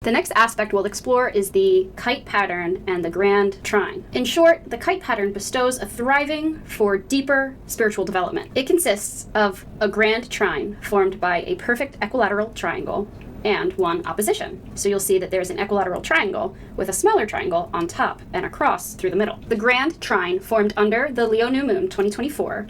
The next aspect we'll explore is the Kite Pattern and the Grand Trine. In short, the Kite Pattern bestows a thriving for deeper spiritual development. It consists of a Grand Trine formed by a perfect equilateral triangle and one opposition. So you'll see that there's an equilateral triangle with a smaller triangle on top and a cross through the middle. The Grand Trine formed under the Leo New Moon 2024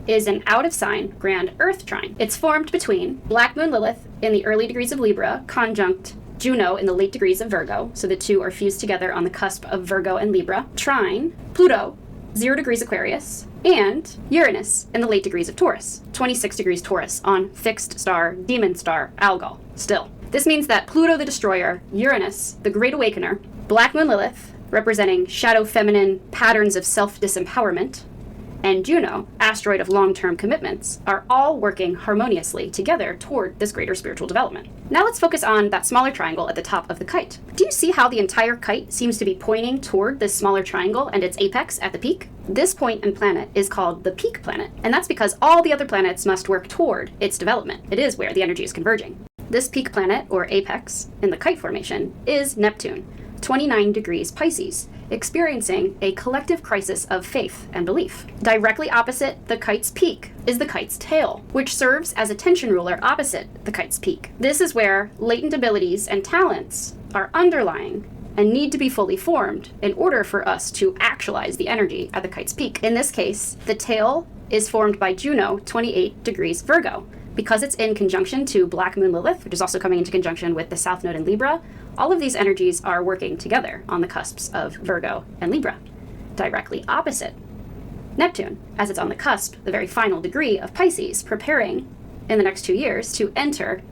is an out-of-sign Grand Earth Trine. It's formed between Black Moon Lilith in the early degrees of Libra, conjunct Juno in the late degrees of Virgo, so the two are fused together on the cusp of Virgo and Libra, trine Pluto, 0 degrees Aquarius, and Uranus in the late degrees of Taurus, 26 degrees Taurus on fixed star, demon star, Algol, still. This means that Pluto the Destroyer, Uranus, the Great Awakener, Black Moon Lilith, representing shadow feminine patterns of self-disempowerment, and Juno, asteroid of long-term commitments, are all working harmoniously together toward this greater spiritual development. Now let's focus on that smaller triangle at the top of the kite. Do you see how the entire kite seems to be pointing toward this smaller triangle and its apex at the peak? This point and planet is called the peak planet, and that's because all the other planets must work toward its development. It is where the energy is converging. This peak planet, or apex, in the kite formation is Neptune, 29 degrees Pisces, experiencing a collective crisis of faith and belief. Directly opposite the kite's peak is the kite's tail, which serves as a tension ruler opposite the kite's peak. This is where latent abilities and talents are underlying and need to be fully formed in order for us to actualize the energy at the kite's peak. In this case, the tail is formed by Juno, 28 degrees Virgo. Because it's in conjunction to Black Moon Lilith, which is also coming into conjunction with the South Node in Libra, all of these energies are working together on the cusps of Virgo and Libra. Directly opposite Neptune, as it's on the cusp, the very final degree of Pisces, preparing in the next 2 years to enter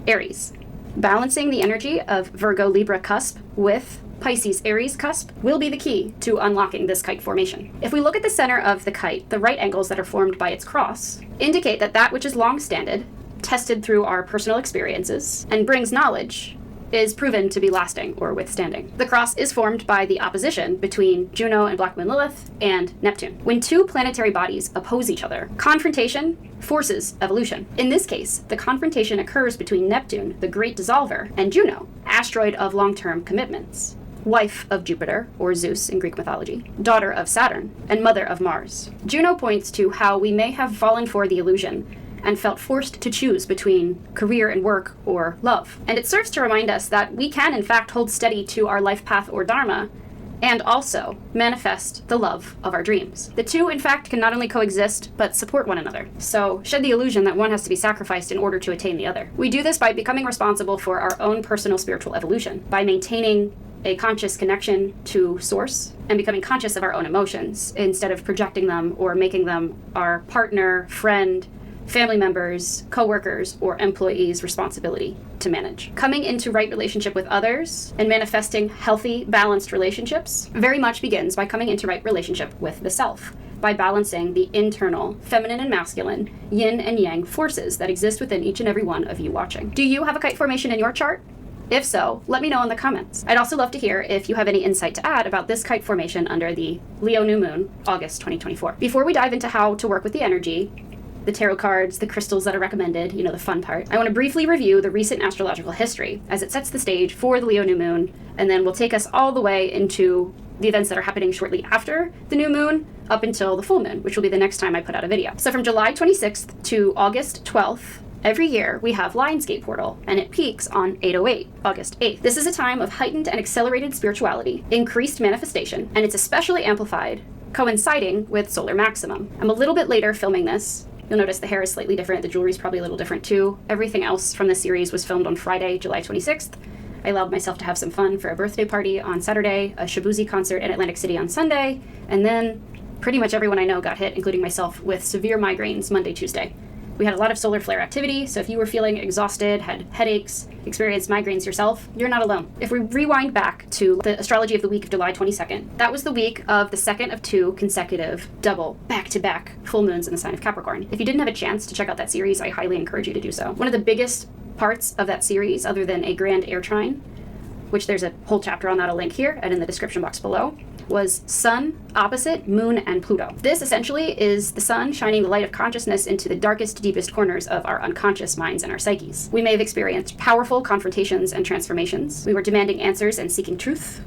Aries. Balancing the energy of Virgo-Libra cusp with Pisces Aries cusp will be the key to unlocking this kite formation. If we look at the center of the kite, the right angles that are formed by its cross indicate that that which is long-standed, tested through our personal experiences, and brings knowledge is proven to be lasting or withstanding. The cross is formed by the opposition between Juno and Black Moon Lilith and Neptune. When two planetary bodies oppose each other, confrontation forces evolution. In this case, the confrontation occurs between Neptune, the great dissolver, and Juno, asteroid of long-term commitments, wife of Jupiter, or Zeus in Greek mythology, daughter of Saturn, and mother of Mars. Juno points to how we may have fallen for the illusion and felt forced to choose between career and work or love. And it serves to remind us that we can in fact hold steady to our life path or dharma and also manifest the love of our dreams. The two in fact can not only coexist but support one another. So shed the illusion that one has to be sacrificed in order to attain the other. We do this by becoming responsible for our own personal spiritual evolution, by maintaining a conscious connection to source and becoming conscious of our own emotions instead of projecting them or making them our partner, friend, family members, co-workers, or employees' responsibility to manage. Coming into right relationship with others and manifesting healthy, balanced relationships very much begins by coming into right relationship with the self, by balancing the internal feminine and masculine, yin and yang forces that exist within each and every one of you watching. Do you have a kite formation in your chart? If so, let me know in the comments. I'd also love to hear if you have any insight to add about this kite formation under the Leo New Moon, August 2024. Before we dive into how to work with the energy, the tarot cards, the crystals that are recommended, the fun part, I want to briefly review the recent astrological history as it sets the stage for the Leo New Moon, and then we'll take us all the way into the events that are happening shortly after the new moon up until the full moon, which will be the next time I put out a video. So from July 26th to August 12th, every year we have Lionsgate Portal, and it peaks on 8/08, August 8th. This is a time of heightened and accelerated spirituality, increased manifestation, and it's especially amplified coinciding with solar maximum. I'm a little bit later filming this. You'll notice the hair is slightly different, the jewelry is probably a little different too. Everything else from this series was filmed on Friday, July 26th. I allowed myself to have some fun for a birthday party on Saturday, a Shabuzi concert in Atlantic City on Sunday, and then pretty much everyone I know got hit, including myself, with severe migraines Monday, Tuesday. We had a lot of solar flare activity, so if you were feeling exhausted, had headaches, experienced migraines yourself, you're not alone. If we rewind back to the astrology of the week of July 22nd, that was the week of the second of two consecutive double back-to-back full moons in the sign of Capricorn. If you didn't have a chance to check out that series, I highly encourage you to do so. One of the biggest parts of that series, other than a grand air trine, which there's a whole chapter on that, I'll link here and in the description box below, was Sun opposite Moon and Pluto. This essentially is the sun shining the light of consciousness into the darkest, deepest corners of our unconscious minds and our psyches. We may have experienced powerful confrontations and transformations. We were demanding answers and seeking truth,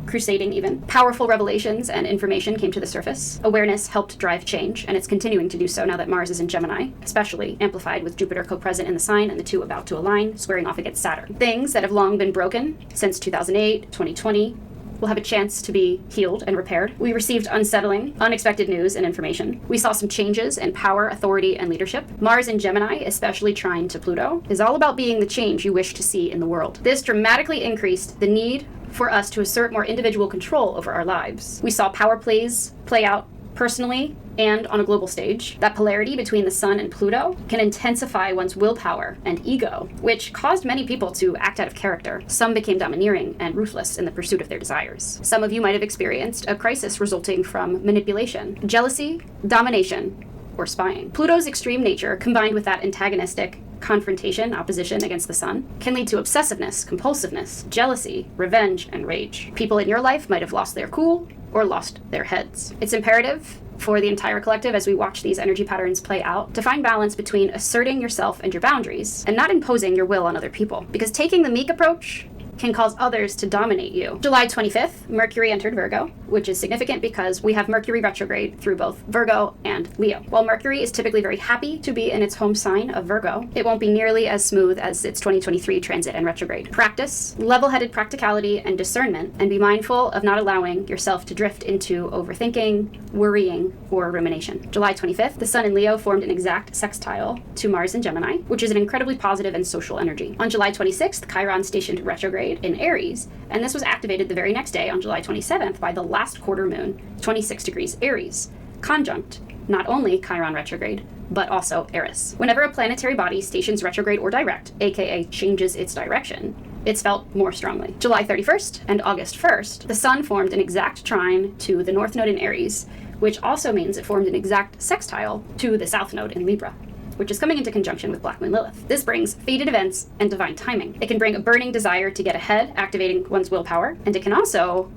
crusading even. Powerful revelations and information came to the surface. Awareness helped drive change, and it's continuing to do so now that Mars is in Gemini, especially amplified with Jupiter co-present in the sign and the two about to align, squaring off against Saturn. Things that have long been broken since 2008, 2020, will have a chance to be healed and repaired. We received unsettling, unexpected news and information. We saw some changes in power, authority, and leadership. Mars in Gemini, especially trine to Pluto, is all about being the change you wish to see in the world. This dramatically increased the need for us to assert more individual control over our lives. We saw power plays play out personally and on a global stage. That polarity between the Sun and Pluto can intensify one's willpower and ego, which caused many people to act out of character. Some became domineering and ruthless in the pursuit of their desires. Some of you might have experienced a crisis resulting from manipulation, jealousy, domination, or spying. Pluto's extreme nature, combined with that antagonistic confrontation, opposition against the sun, can lead to obsessiveness, compulsiveness, jealousy, revenge, and rage. People in your life might have lost their cool or lost their heads. It's imperative for the entire collective as we watch these energy patterns play out to find balance between asserting yourself and your boundaries and not imposing your will on other people. Because taking the meek approach can cause others to dominate you. July 25th, Mercury entered Virgo, which is significant because we have Mercury retrograde through both Virgo and Leo. While Mercury is typically very happy to be in its home sign of Virgo, it won't be nearly as smooth as its 2023 transit and retrograde. Practice level-headed practicality and discernment, and be mindful of not allowing yourself to drift into overthinking, worrying, or rumination. July 25th, the Sun in Leo formed an exact sextile to Mars in Gemini, which is an incredibly positive and social energy. On July 26th, Chiron stationed retrograde in Aries, and this was activated the very next day on July 27th by the last quarter moon, 26 degrees Aries, conjunct not only Chiron retrograde, but also Eris. Whenever a planetary body stations retrograde or direct, aka changes its direction, it's felt more strongly. July 31st and August 1st, the Sun formed an exact trine to the North Node in Aries, which also means it formed an exact sextile to the South Node in Libra, which is coming into conjunction with Black Moon Lilith. This brings fated events and divine timing. It can bring a burning desire to get ahead, activating one's willpower, and it can also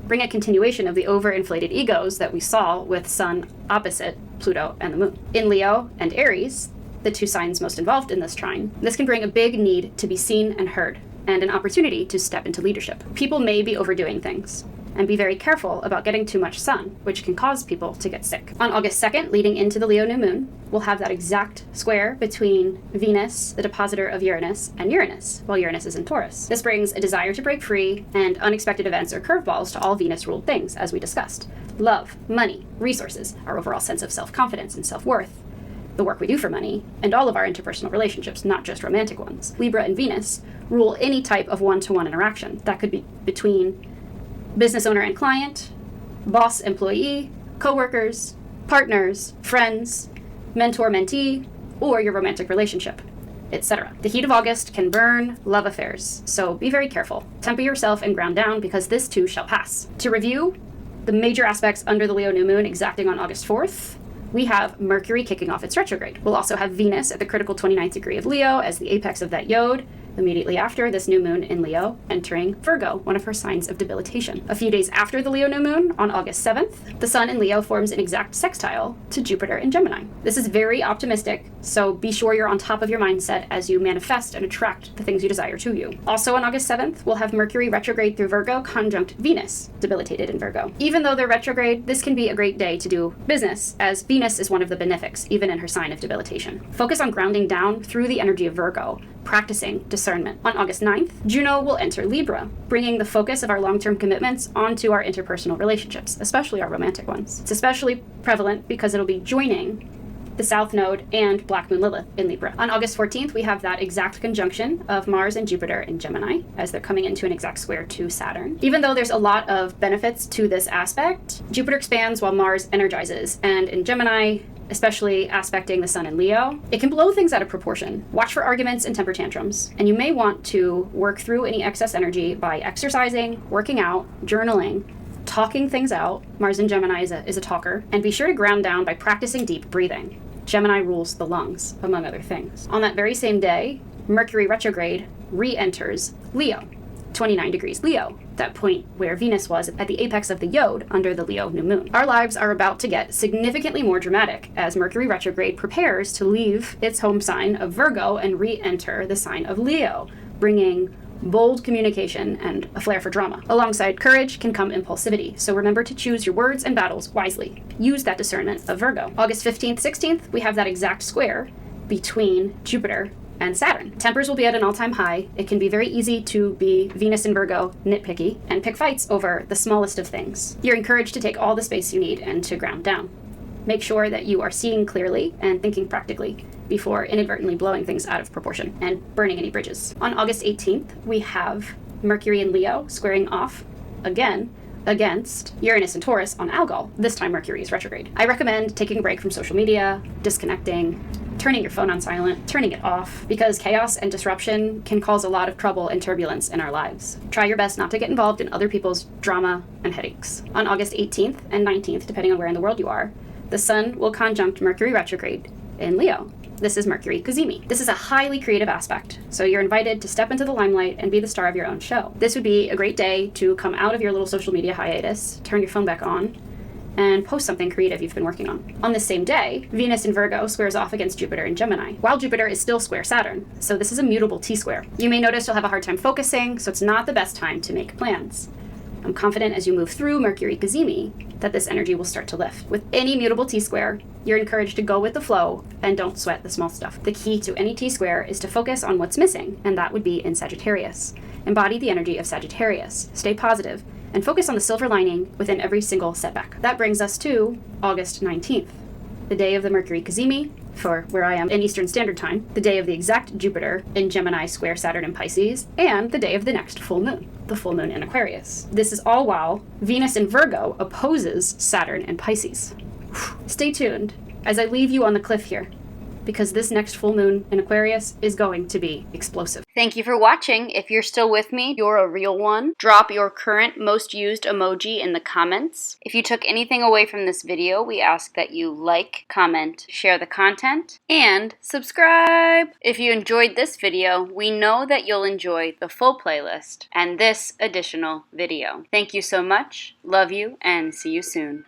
bring a continuation of the overinflated egos that we saw with Sun opposite Pluto and the Moon. In Leo and Aries, the two signs most involved in this trine, this can bring a big need to be seen and heard, and an opportunity to step into leadership. People may be overdoing things, and be very careful about getting too much sun, which can cause people to get sick. On August 2nd, leading into the Leo new moon, we'll have that exact square between Venus, the depositor of Uranus, and Uranus, while Uranus is in Taurus. This brings a desire to break free and unexpected events or curveballs to all Venus-ruled things, as we discussed. Love, money, resources, our overall sense of self-confidence and self-worth, the work we do for money, and all of our interpersonal relationships, not just romantic ones. Libra and Venus rule any type of one-to-one interaction. That could be between business owner and client, boss employee, co-workers, partners, friends, mentor mentee, or your romantic relationship, etc. The heat of August can burn love affairs, so be very careful. Temper yourself and ground down, because this too shall pass. To review the major aspects under the Leo new moon exacting on August 4th, we have Mercury kicking off its retrograde. We'll also have Venus at the critical 29th degree of Leo as the apex of that yod, immediately after this new moon in Leo, entering Virgo, one of her signs of debilitation. A few days after the Leo new moon, on August 7th, the Sun in Leo forms an exact sextile to Jupiter in Gemini. This is very optimistic, so be sure you're on top of your mindset as you manifest and attract the things you desire to you. Also on August 7th, we'll have Mercury retrograde through Virgo, conjunct Venus, debilitated in Virgo. Even though they're retrograde, this can be a great day to do business, as Venus is one of the benefics, even in her sign of debilitation. Focus on grounding down through the energy of Virgo, practicing discernment. On August 9th, Juno will enter Libra, bringing the focus of our long-term commitments onto our interpersonal relationships, especially our romantic ones. It's especially prevalent because it'll be joining the South Node and Black Moon Lilith in Libra. On August 14th, we have that exact conjunction of Mars and Jupiter in Gemini, as they're coming into an exact square to Saturn. Even though there's a lot of benefits to this aspect, Jupiter expands while Mars energizes, and in Gemini, especially aspecting the Sun in Leo, it can blow things out of proportion. Watch for arguments and temper tantrums, and you may want to work through any excess energy by exercising, working out, journaling, talking things out. Mars in Gemini is a talker, and be sure to ground down by practicing deep breathing. Gemini rules the lungs, among other things. On that very same day, Mercury retrograde re-enters Leo, 29 degrees Leo, that point where Venus was at the apex of the Yod under the Leo new moon. Our lives are about to get significantly more dramatic as Mercury retrograde prepares to leave its home sign of Virgo and re-enter the sign of Leo, bringing bold communication and a flair for drama. Alongside courage can come impulsivity, so remember to choose your words and battles wisely. Use that discernment of Virgo. August 15th, 16th, we have that exact square between Jupiter and Saturn. Tempers will be at an all-time high. It can be very easy to be Venus in Virgo, nitpicky, and pick fights over the smallest of things. You're encouraged to take all the space you need and to ground down. Make sure that you are seeing clearly and thinking practically before inadvertently blowing things out of proportion and burning any bridges. On August 18th, we have Mercury in Leo squaring off again against Uranus and Taurus on Algol. This time Mercury is retrograde. I recommend taking a break from social media, disconnecting, turning your phone on silent, turning it off, because chaos and disruption can cause a lot of trouble and turbulence in our lives. Try your best not to get involved in other people's drama and headaches. On August 18th and 19th, depending on where in the world you are, the Sun will conjunct Mercury retrograde in Leo. This is Mercury Cazimi. This is a highly creative aspect, so you're invited to step into the limelight and be the star of your own show. This would be a great day to come out of your little social media hiatus, turn your phone back on, and post something creative you've been working on. On this same day, Venus in Virgo squares off against Jupiter in Gemini, while Jupiter is still square Saturn, so this is a mutable T-square. You may notice you'll have a hard time focusing, so it's not the best time to make plans. I'm confident as you move through Mercury Cazimi that this energy will start to lift. With any mutable T-square, you're encouraged to go with the flow and don't sweat the small stuff. The key to any T-square is to focus on what's missing, and that would be in Sagittarius. Embody the energy of Sagittarius, stay positive, and focus on the silver lining within every single setback. That brings us to August 19th, the day of the Mercury Cazimi, for where I am in Eastern Standard Time, the day of the exact Jupiter in Gemini square Saturn in Pisces, and the day of the next full moon, the full moon in Aquarius. This is all while Venus in Virgo opposes Saturn in Pisces. Stay tuned as I leave you on the cliff here, because this next full moon in Aquarius is going to be explosive. Thank you for watching. If you're still with me, you're a real one. Drop your current most used emoji in the comments. If you took anything away from this video, we ask that you like, comment, share the content, and subscribe. If you enjoyed this video, we know that you'll enjoy the full playlist and this additional video. Thank you so much, love you, and see you soon.